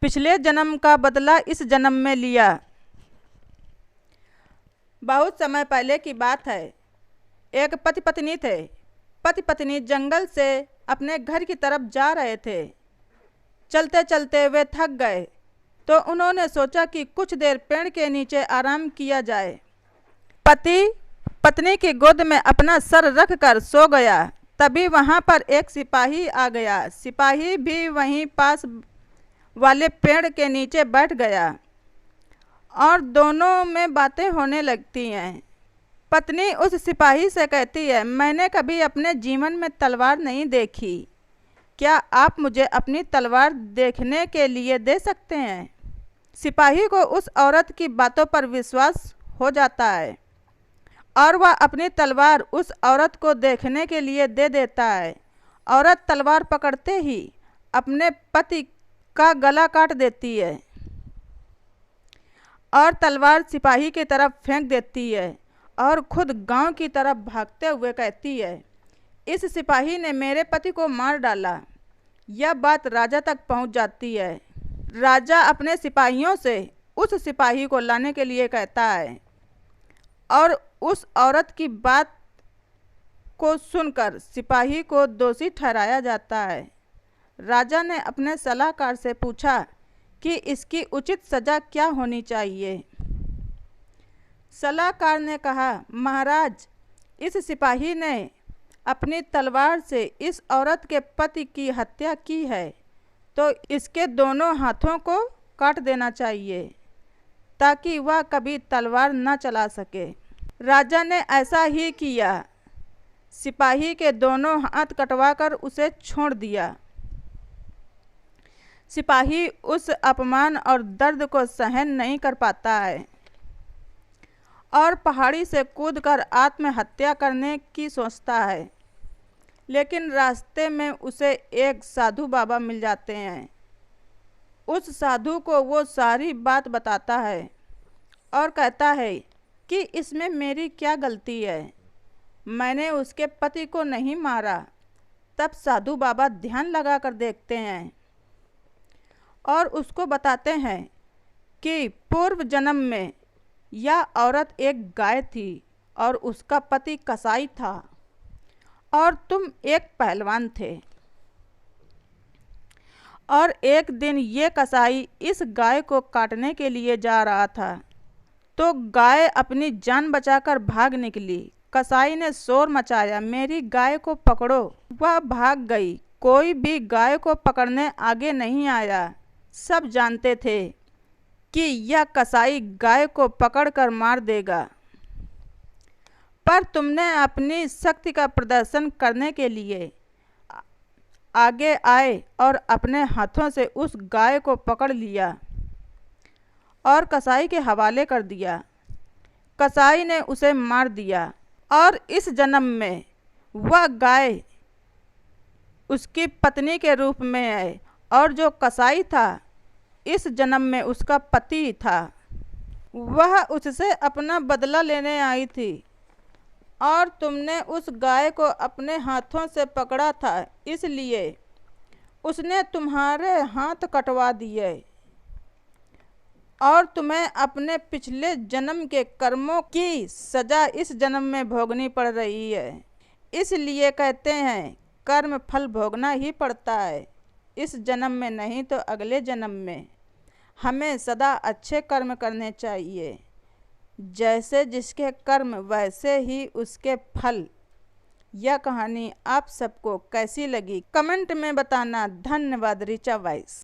पिछले जन्म का बदला इस जन्म में लिया। बहुत समय पहले की बात है। एक पति पत्नी थे। पति पत्नी जंगल से अपने घर की तरफ जा रहे थे। चलते चलते वे थक गए तो उन्होंने सोचा कि कुछ देर पेड़ के नीचे आराम किया जाए। पति पत्नी की गोद में अपना सर रख कर सो गया। तभी वहाँ पर एक सिपाही आ गया। सिपाही भी वहीं पास वाले पेड़ के नीचे बैठ गया और दोनों में बातें होने लगती हैं। पत्नी उस सिपाही से कहती है, मैंने कभी अपने जीवन में तलवार नहीं देखी, क्या आप मुझे अपनी तलवार देखने के लिए दे सकते हैं? सिपाही को उस औरत की बातों पर विश्वास हो जाता है और वह अपनी तलवार उस औरत को देखने के लिए दे देता है। औरत तलवार पकड़ते ही अपने पति का गला काट देती है और तलवार सिपाही की तरफ फेंक देती है और खुद गांव की तरफ भागते हुए कहती है, इस सिपाही ने मेरे पति को मार डाला। यह बात राजा तक पहुंच जाती है। राजा अपने सिपाहियों से उस सिपाही को लाने के लिए कहता है और उस औरत की बात को सुनकर सिपाही को दोषी ठहराया जाता है। राजा ने अपने सलाहकार से पूछा कि इसकी उचित सज़ा क्या होनी चाहिए। सलाहकार ने कहा, महाराज, इस सिपाही ने अपनी तलवार से इस औरत के पति की हत्या की है तो इसके दोनों हाथों को काट देना चाहिए ताकि वह कभी तलवार न चला सके। राजा ने ऐसा ही किया। सिपाही के दोनों हाथ कटवाकर उसे छोड़ दिया। सिपाही उस अपमान और दर्द को सहन नहीं कर पाता है और पहाड़ी से कूदकर आत्महत्या करने की सोचता है। लेकिन रास्ते में उसे एक साधु बाबा मिल जाते हैं। उस साधु को वो सारी बात बताता है और कहता है कि इसमें मेरी क्या गलती है, मैंने उसके पति को नहीं मारा। तब साधु बाबा ध्यान लगाकर देखते हैं और उसको बताते हैं कि पूर्व जन्म में यह औरत एक गाय थी और उसका पति कसाई था और तुम एक पहलवान थे। और एक दिन ये कसाई इस गाय को काटने के लिए जा रहा था तो गाय अपनी जान बचाकर भाग निकली। कसाई ने शोर मचाया, मेरी गाय को पकड़ो। वह भाग गई। कोई भी गाय को पकड़ने आगे नहीं आया। सब जानते थे कि यह कसाई गाय को पकड़कर मार देगा। पर तुमने अपनी शक्ति का प्रदर्शन करने के लिए आगे आए और अपने हाथों से उस गाय को पकड़ लिया और कसाई के हवाले कर दिया। कसाई ने उसे मार दिया और इस जन्म में वह गाय उसकी पत्नी के रूप में है और जो कसाई था इस जन्म में उसका पति था। वह उससे अपना बदला लेने आई थी और तुमने उस गाय को अपने हाथों से पकड़ा था, इसलिए उसने तुम्हारे हाथ कटवा दिए और तुम्हें अपने पिछले जन्म के कर्मों की सज़ा इस जन्म में भोगनी पड़ रही है। इसलिए कहते हैं कर्म फल भोगना ही पड़ता है, इस जन्म में नहीं तो अगले जन्म में। हमें सदा अच्छे कर्म करने चाहिए। जैसे जिसके कर्म वैसे ही उसके फल। यह कहानी आप सबको कैसी लगी कमेंट में बताना। धन्यवाद। ऋचा वाइस।